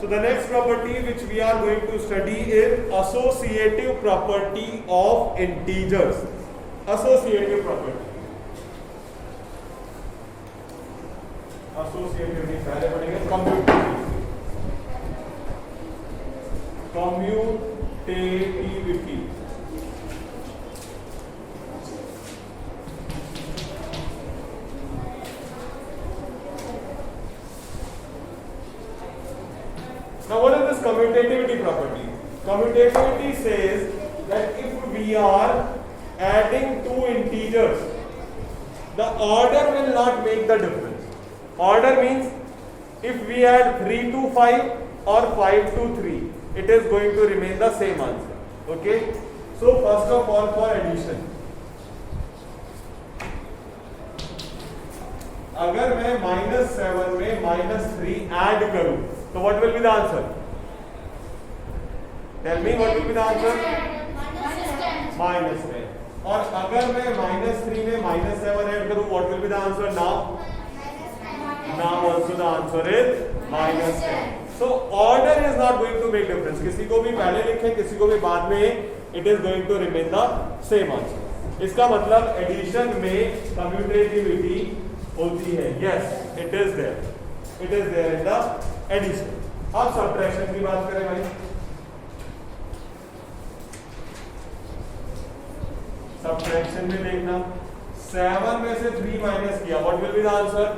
So the next property which we are going to study is associative property of integers. Associative property. Associative नहीं पहले पढ़ेंगे commutativity. Now what is this commutativity property? Commutativity says that if we are adding two integers, the order will not make the difference. Order means if we add 3 to 5 or 5 to 3, it is going to remain the same answer. Okay? So first of all, for addition, अगर मैं -7 में -3 add करूं तो what will be the answer? Tell me what will be the answer? -10. और अगर मैं -3 में -7 add करूं what will be the answer now? Now also the answer is -10. So order is not going to make difference. किसी को भी पहले लिखें, किसी को भी बाद में, it is going to remain the same answer. इसका मतलब एडिशन में कम्यूटेटिविटी होती है. Yes, it is there. It is there in the addition. अब सब्ट्रैक्शन की बात करें भाई. सब्ट्रैक्शन में देखना 7 में से 3 माइनस किया, what will be the answer?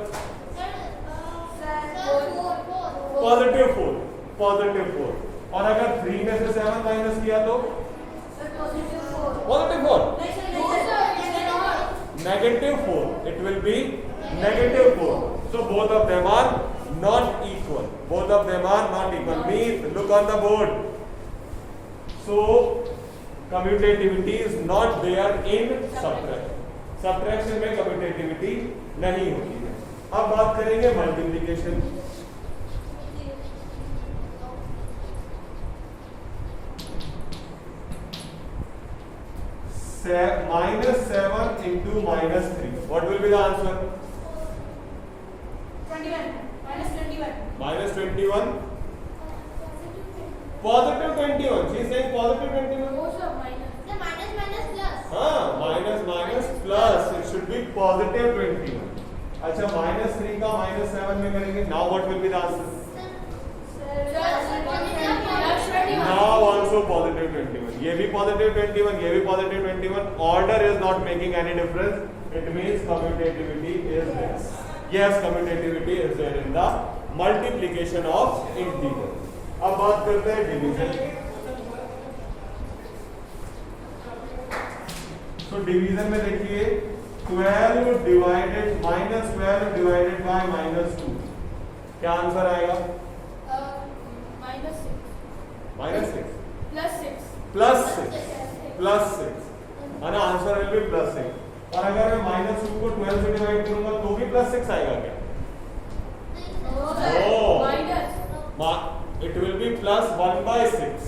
Positive 4. Positive 4. और अगर 3 में से 7 माइनस किया तो positive 4. Negative 4. It will B negative 4. So both of them are not equal. Both of them are not equal. Means look on the board. So commutativity is not there in subtraction. Subtraction में commutativity नहीं होती है. अब बात करेंगे multiplication. -7 into -3. What will be the answer? 21. -21. Positive 21. She is saying positive 21. Also minus. The minus plus. हाँ, minus plus. It should be positive 21. अच्छा, -3 का -7 में करेंगे. Now what will be the answer? Now also positive 21. ये भी positive 21, ये भी positive 21. Order is not making any difference. It means commutativity is there. Yes, commutativity is there in the multiplication of integers. अब बात करते हैं division. तो division में देखिए 12 डिवाइडेड -12 डिवाइडेड बाय -2. क्या आंसर आएगा? -6 प्लस 6 है ना. Answer will be +6. और अगर मैं -2 को 12 से डिवाइड करूंगा तो भी +6 आएगा क्या? It will be +1/6.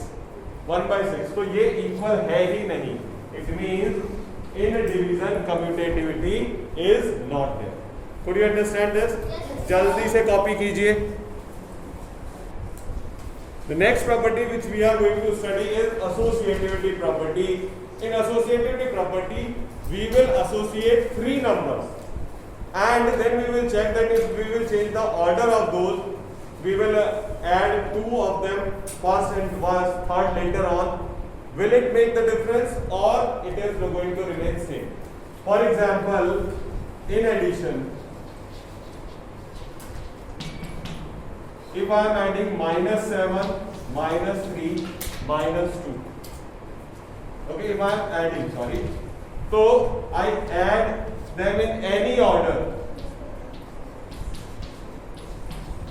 1/6. तो ये इक्वल है ही नहीं. It means in division commutativity is not there. Could you understand this? जल्दी से कॉपी कीजिए. The next property which we are going to study is associativity property. In associativity property, we will associate 3 numbers, and then we will check that if we will change the order of those, we will add 2 of them first and third later on. Will it make the difference or it is going to remain same? For example, in addition, if I am adding -7, -3, -2. Okay, if I am adding, so I add them in any order,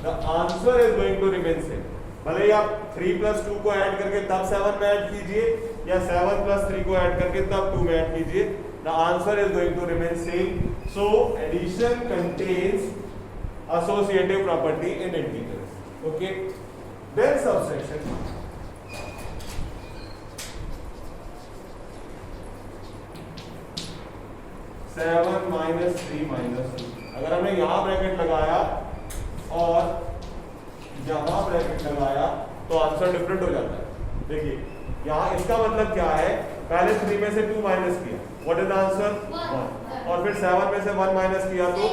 the answer is going to remain same. भले ही आप 3 + 2 को add करके तब 7 में add कीजिए या 7 + 3 को add करके तब 2 में ऐड कीजिए, the answer is going to remain same. So addition contains associative property in integers. Okay, then subtraction. 7 -3 -2. अगर हमने यहां ब्रैकेट लगाया और यहाँ ब्रैकेट लगाया तो आंसर डिफरेंट हो जाता है। देखिए यहाँ इसका मतलब क्या है, पहले 3 में से 2 माइनस किया, व्हाट इज द आंसर 1, और फिर 7 में से 1 माइनस किया तो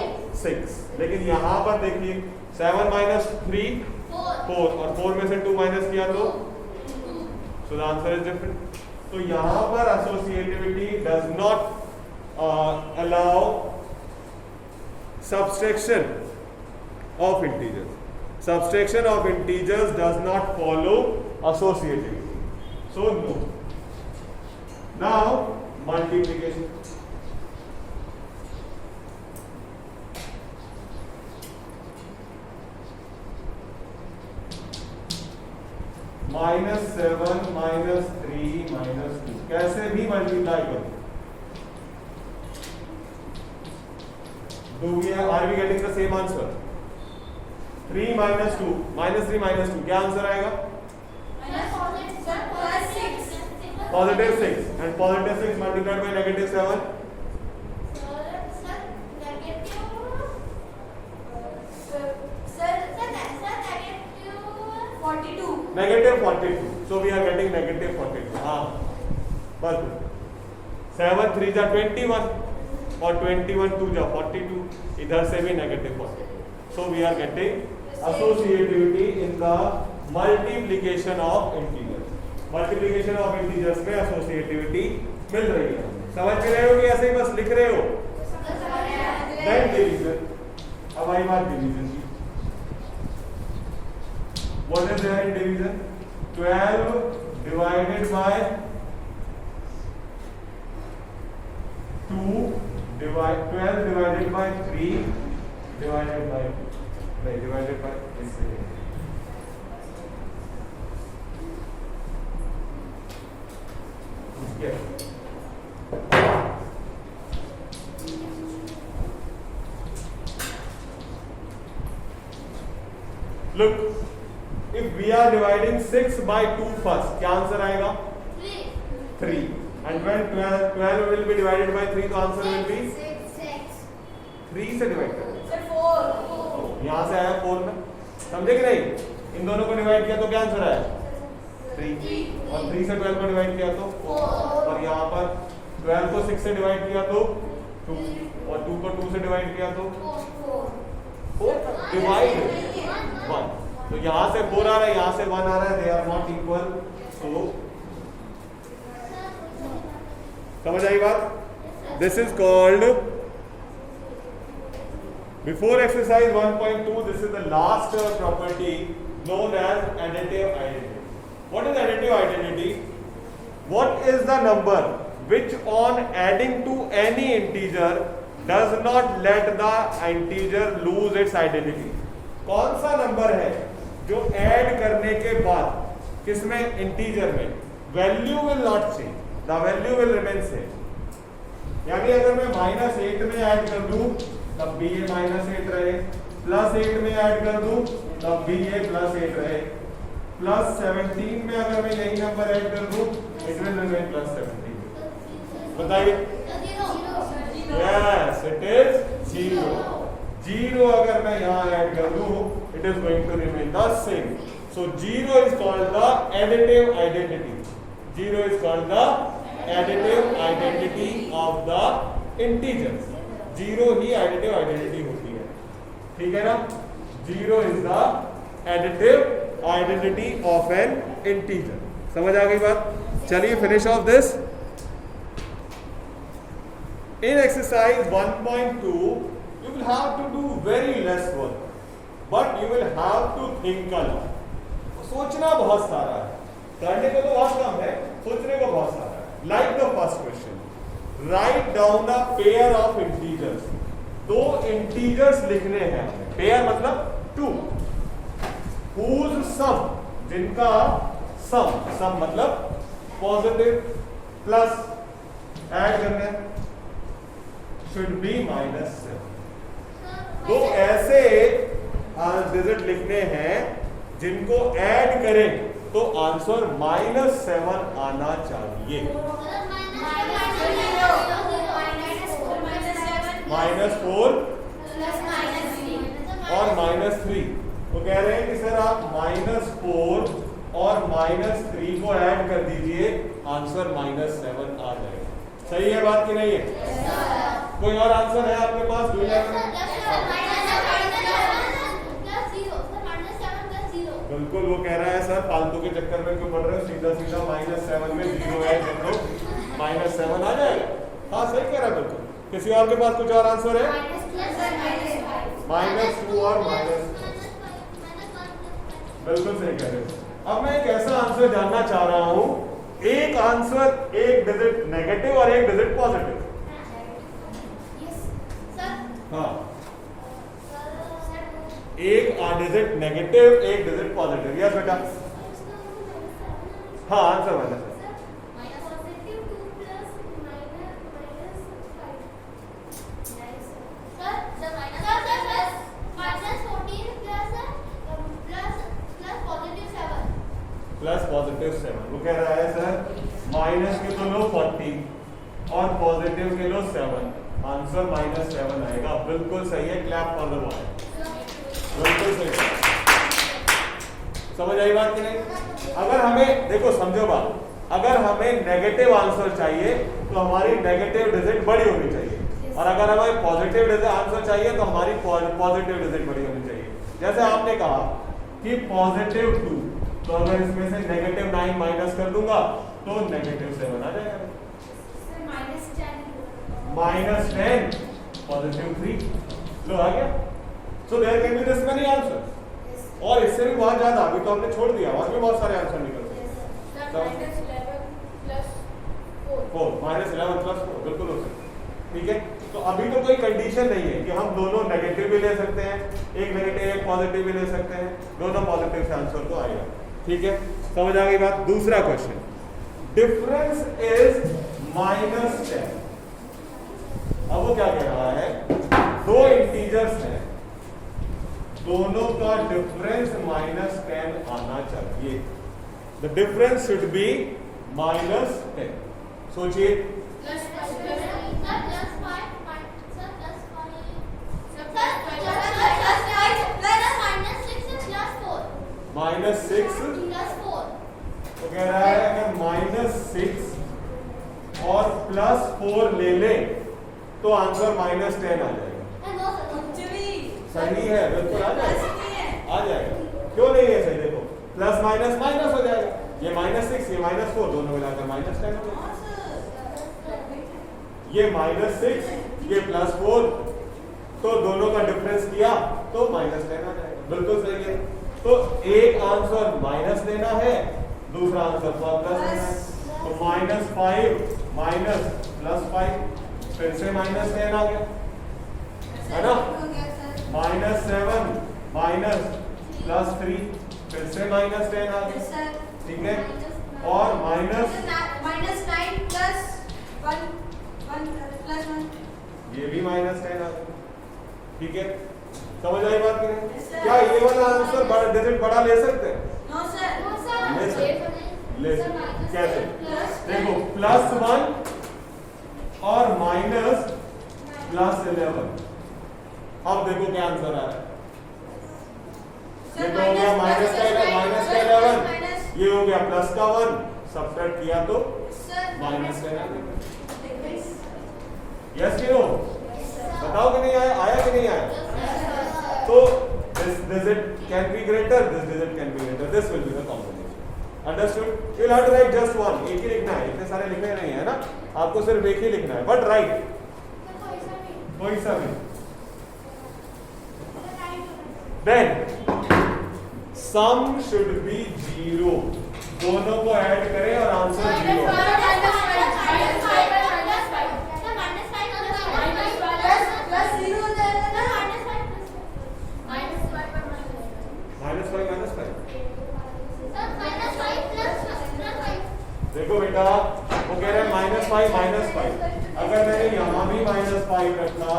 6। लेकिन यहाँ पर देखिए 7 माइनस 3 4, और 4 में से 2 माइनस किया तो सो द आंसर इज डिफरेंट। तो यहाँ पर associativity does not allow subtraction of integers. Subtraction of integers does not follow associativity. So no. Now multiplication. -7 -3 -2 कैसे भी मल्टीप्लाई करो। Are we getting the same answer? 3 minus 2 minus 3 minus 2 क्या answer आएगा? Positive 6 and positive 6 multiplied by negative 7. Negative 42. So we are getting negative 42. हाँ बस 7 3 जा 21 और 21 2 जा 42, इधर से भी negative 42. So we are getting associativity in the multiplication of integers. Multiplication of integers में associativity मिल रही है। समझ में रहे हो कि ऐसे ही बस लिख रहे हो? Then division. अब आई बात division की। What is there in division? 12 divided by 2 12 divided by 3 divided by 2 divided by Look, if we are dividing 6 by 2 first, क्या आंसर आएगा? 3. And when 12 will be divided by 3, तो आंसर will be 3 से divide कर यहाँ से आया 4 में, समझे कि नहीं? इन दोनों को डिवाइड किया तो क्या आंसर आया? 3, और 3 से 12 को डिवाइड किया तो 4, और यहाँ पर 12 को 6 से डिवाइड किया तो 2, और 2 को 2 से डिवाइड किया तो 4 डिवाइड 1। तो यहाँ से 4 आ रहा है, यहाँ से 1 आ रहा है, दे आर नॉट इक्वल। सो समझ आई बात? This is called, before exercise 1.2, this is the last property known as additive identity. What is additive identity? What is the number which on adding to any integer does not let the integer lose its identity? कौन सा number है जो add करने के बाद किसमें, integer में, value will not change, the value will remain same. यानी अगर मैं -8 में ऐड कर दूं तब भी ये -8 रहे, +8 में ऐड कर दूं तब भी ये +8 रहे, +17 में अगर मैं यही नंबर ऐड कर दूं इट विल रिमेन +17। बताइए। Yes, it is 0। 0 अगर मैं यहाँ ऐड कर दूं it is going to remain the same. So 0 is called the additive identity. 0 is called the additive identity of the integers. 0 ही एडिटिव आइडेंटिटी होती है, ठीक है ना? 0 is the additive identity of an integer. समझ आ गई बात? चलिए finish off this. In exercise 1.2 you will have to do very less work, but you will have to think a lot. सोचना बहुत सारा है, करने को तो बहुत कम है, सोचने को बहुत सारा है। Like the first question, write down a pair of integers. 2 integers लिखने हैं हमें, pair मतलब 2, whose sum, जिनका sum मतलब पॉजिटिव प्लस ऐड करने should be -7। तो ऐसे डिजिट लिखने हैं जिनको ऐड करें तो आंसर -7 आना चाहिए। -4 और -3। तो कह रहे हैं कि सर आप -4 और -3 को ऐड कर दीजिए, आंसर -7 आ जाएगा। सही है बात कि नहीं है? कोई और आंसर है आपके पास? बिल्कुल, वो कह रहा है सर फालतू के चक्कर में क्यों पढ़ रहे हो, सीधा सीधा -7 में 0 ऐड कर दो, -7 आ जाएगा। हाँ सही कह रहा है बिल्कुल। किसी और के पास कुछ और आंसर है? -2 और बिल्कुल सही कह रहे हो। अब मैं एक ऐसा आंसर जानना चाह रहा हूं, एक आंसर एक डिजिट नेगेटिव और एक डिजिट पॉजिटिव। हाँ, एक डिजिट नेगेटिव एक डिजिट पॉजिटिव। यस बेटा। हाँ आंसर वाला +7। वो कह रहा है सर माइनस के तो लो 40 और पॉजिटिव के लो 7, आंसर -7 आएगा। बिल्कुल सही है, क्लैप फॉर द बॉय। बिल्कुल सही। समझ आई बात कि नहीं? अगर हमें देखो, समझो बात, अगर हमें नेगेटिव आंसर चाहिए तो हमारी नेगेटिव डिजिट बड़ी होनी चाहिए, और अगर हमें पॉजिटिव आंसर चाहिए तो हमारी पॉजिटिव डिजिट बड़ी होनी चाहिए। जैसे आपने कहा कि +2, तो अगर इसमें से -9 माइनस कर दूंगा तो -7 आ जाएगा। -10 +3 लो आ गया। So there can be this many answer, और इससे भी बहुत ज्यादा। अभी तो हमने छोड़ दिया, और भी बहुत सारे आंसर निकल सकते हैं। -11 + 4 बिल्कुल हो सकता है। ठीक है, तो अभी तो कोई कंडीशन नहीं है कि हम दोनों नेगेटिव भी ले सकते हैं, एक नेगेटिव एक पॉजिटिव भी ले सकते हैं, दोनों पॉजिटिव से आंसर तो आएगा। ठीक है, समझ आ गई बात। दूसरा क्वेश्चन, डिफरेंस इज -10। अब वो क्या कह रहा है, दो इंटीजर्स हैं, दोनों का डिफरेंस -10 आना चाहिए। The difference should be -10। सोचिए, -6 तो कह रहा है अगर -6 और +4 ले ले तो आंसर -10 आ जाएगा। सही है, बिल्कुल आ जाएगा, आ जाएगा। क्यों नहीं है सही? देखो प्लस माइनस माइनस हो जाएगा, ये -6 ये -4 दोनों मिलाकर -10 हो जाएगा। ये -6 ये +4 तो दोनों का डिफरेंस किया तो -10 आ जाएगा। बिल्कुल सही है। तो एक आंसर माइनस लेना है, दूसरा आंसर प्लस लेना है। तो -5 माइनस +5 फिर से -10 आ गया, है ना। -7 माइनस +3 फिर से -10 आ गया। ठीक है, और -9 + 1 ये भी -10 आ गया। ठीक है, समझ आई बात? क्या ये वाला आंसर बड़ा डिजिट बड़ा ले सकते हैं? नो सर, ले सकते। कैसे? देखो +1 और -11। अब देखो क्या आंसर आ रहा है। ये तो हो गया -11, ये हो गया +1, सब्ट्रैक्ट किया तो -10 आ गया। यस कि नो? बताओ कि नहीं आया? आया कि नहीं आया? तो this digit can be greater, this digit can be greater, this will be the combination. Understood? You will have to write just one, एक ही लिखना है, इतने सारे लिखने नहीं है ना, आपको सिर्फ एक ही लिखना है, but write कोई सा भी। Then sum should be 0, दोनों को ऐड करें और आंसर 0। देखो बेटा, वो कह रहे हैं -5 अगर मैंने यहाँ भी -5 रखा,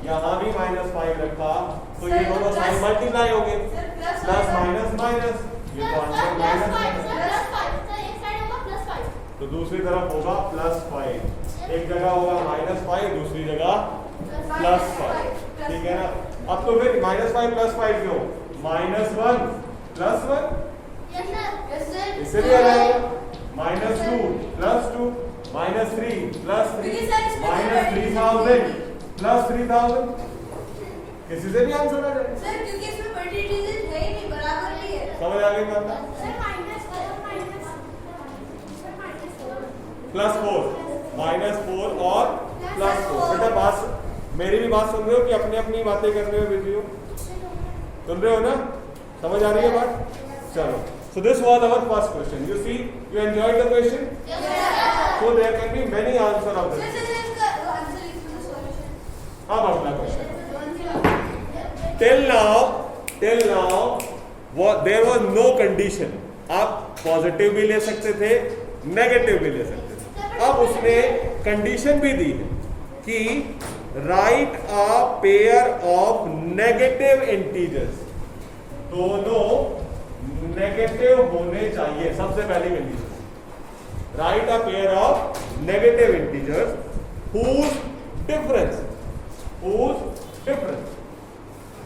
यहाँ भी -5 रखा, तो ये दोनों साइन मल्टीप्लाई होंगे, प्लस माइनस माइनस, ये तो आंसर -5। तो दूसरी तरफ होगा +5, एक जगह होगा -5, दूसरी जगह +5। ठीक है ना। अब तो फिर -5 + 5 क्यों? -1 +1 Yes, sir. Yes, sir. इससे भी आ जाएगा -2 +2 -3 +3 -3000 +3000 किसी से भी आंसर आ जाएगा। सर क्योंकि इसमें बड़ी डिजिट है ही नहीं, बराबर ही है। समझ आ गई बात? सर माइनस -4 +4 और +4 बेटा बात मेरी भी बात सुन रहे हो कि अपनी अपनी बातें करने में बिजी हो? सुन रहे हो ना? समझ आ रही है बात? चलो, so this was our first question. You see, you enjoyed the question? Yes, sir. So there can be many answers of sir this. Sir इसका आंसर लिख दो सॉल्यूशन। अब अगला question. Till now, there was no condition. आप positive भी ले सकते थे, नेगेटिव भी ले सकते थे. अब उसने कंडीशन भी दी है कि right a pair of negative integers. दोनों नेगेटिव होने चाहिए, सबसे पहली condition. Right a pair of negative integers whose difference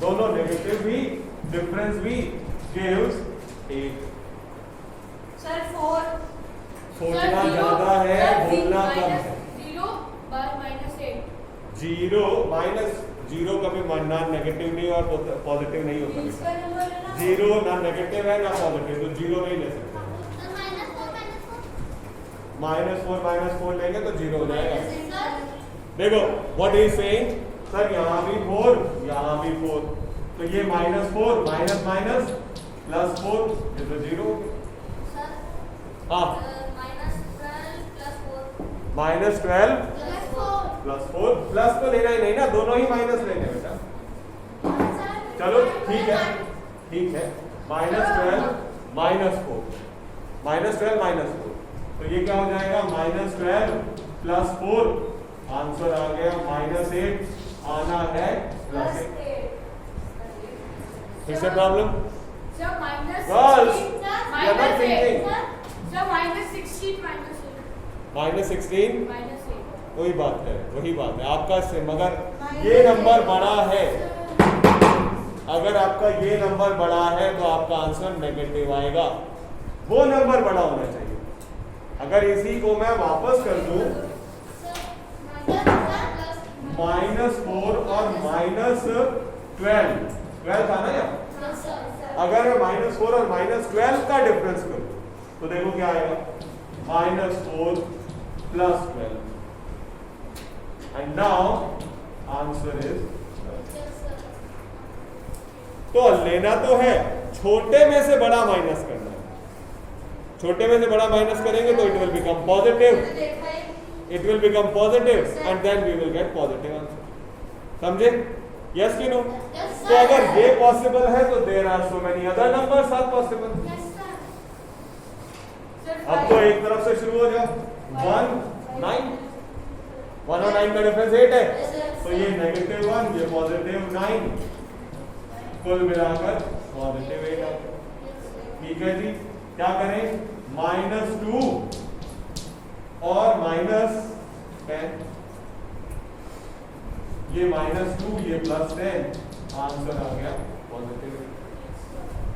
दोनों नेगेटिव भी डिफरेंस भी gives 8. सर 4 सोचना ज्यादा है, बोलना कम है. 0 -8 जीरो कभी नॉन नेगेटिव नहीं और पॉजिटिव नहीं होता. इसका नंबर है ना जीरो ना नेगेटिव है ना पॉजिटिव, तो जीरो नहीं ले सकते. -4 लेंगे तो जीरो हो जाएगा. देखो व्हाट इज सेइंग सर, यहाँ भी 4 यहाँ भी 4, तो ये -4 माइनस माइनस +4 ये तो जीरो. हाँ -12 +4 प्लस तो लेना ही नहीं ना, दोनों ही माइनस लेने बेटा. चलो ठीक है -12 -4 तो ये क्या हो जाएगा -12 +4 आंसर आ गया -8 आना है +8. फिर से प्रॉब्लम सर -16 वही बात है आपका से, मगर ये नंबर बड़ा है. अगर आपका ये नंबर बड़ा है तो आपका आंसर नेगेटिव आएगा. वो नंबर बड़ा होना चाहिए. अगर इसी को मैं वापस कर दूं -4 और -12 था ना यार. अगर मैं -4 और -12 का डिफरेंस करूं तो देखो क्या आएगा -4 +12 and now answer is. तो लेना तो है, छोटे में से बड़ा माइनस करना है. छोटे में से बड़ा माइनस करेंगे तो it will become positive and then we will get positive answer. समझे? Yes कि no? तो अगर ये पॉसिबल है तो there are so many other numbers are possible. अब तो एक तरफ से शुरू हो जाओ. 1 और 9 का डिफरेंस 8 है, तो ये -1 ये +9 कुल मिलाकर +8 आता है. ठीक है जी, क्या करें? -2 और -10, ये -2 ये +10 आंसर आ गया पॉजिटिव.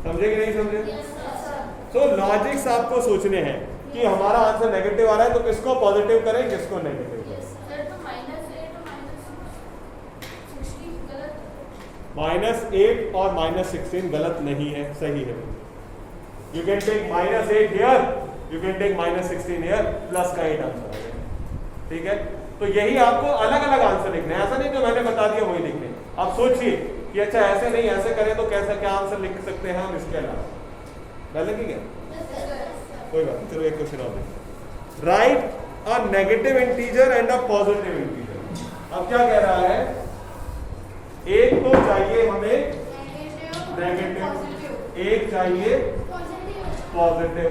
समझे कि नहीं समझे? तो लॉजिक्स आपको सोचने हैं कि हमारा आंसर नेगेटिव आ रहा है तो किसको पॉजिटिव करें, किसको नेगेटिव करें. -8 और -16 गलत नहीं है, सही है. You can take -8 here, you can take -16 here, plus का 8 आंसर आ गया. ठीक है, तो यही आपको अलग अलग आंसर लिखने हैं. ऐसा नहीं जो मैंने बता दिया वही लिखने. आप सोचिए कि अच्छा ऐसे नहीं ऐसे करें तो कैसा क्या आंसर लिख सकते हैं हम इसके अलावा. पहले की क्या कोई बात नहीं. चलो एक क्वेश्चन और देखते. Right a negative integer and a positive integer. अब क्या कह रहा है, एक तो चाहिए हमें नेगेटिव, एक चाहिए पॉजिटिव.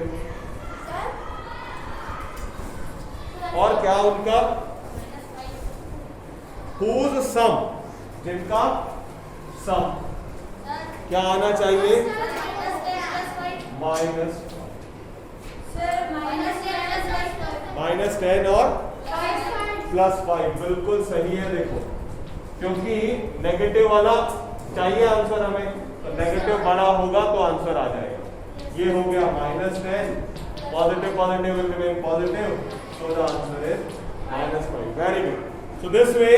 और क्या उनका whose sum, जिनका सम क्या आना चाहिए -10 और +5. बिल्कुल सही है. देखो क्योंकि नेगेटिव वाला चाहिए आंसर हमें, तो नेगेटिव बड़ा होगा तो आंसर आ जाएगा। ये हो गया -10, positive positive will remain positive, so the answer is -5. Very good. So this way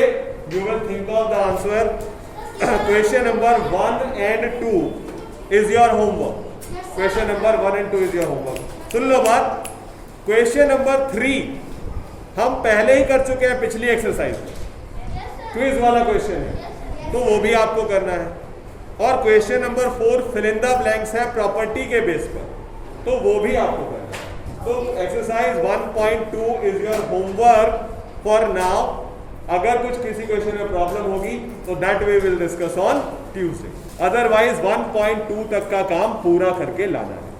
you will think of the answer. Question number 1 and 2 is your homework. Question number 1 and 2 is your homework. सुन लो बात, question number 3 हम पहले ही कर चुके हैं पिछली exercise में, क्विज वाला क्वेश्चन है, तो वो भी आपको करना है. और question number 4 fill in the blanks है प्रॉपर्टी के बेस पर, तो वो भी आपको करना है. तो exercise 1.2 is your homework for now. अगर कुछ किसी क्वेश्चन में प्रॉब्लम होगी तो that we will discuss on Tuesday. Otherwise 1.2 तक का काम पूरा करके लाना है.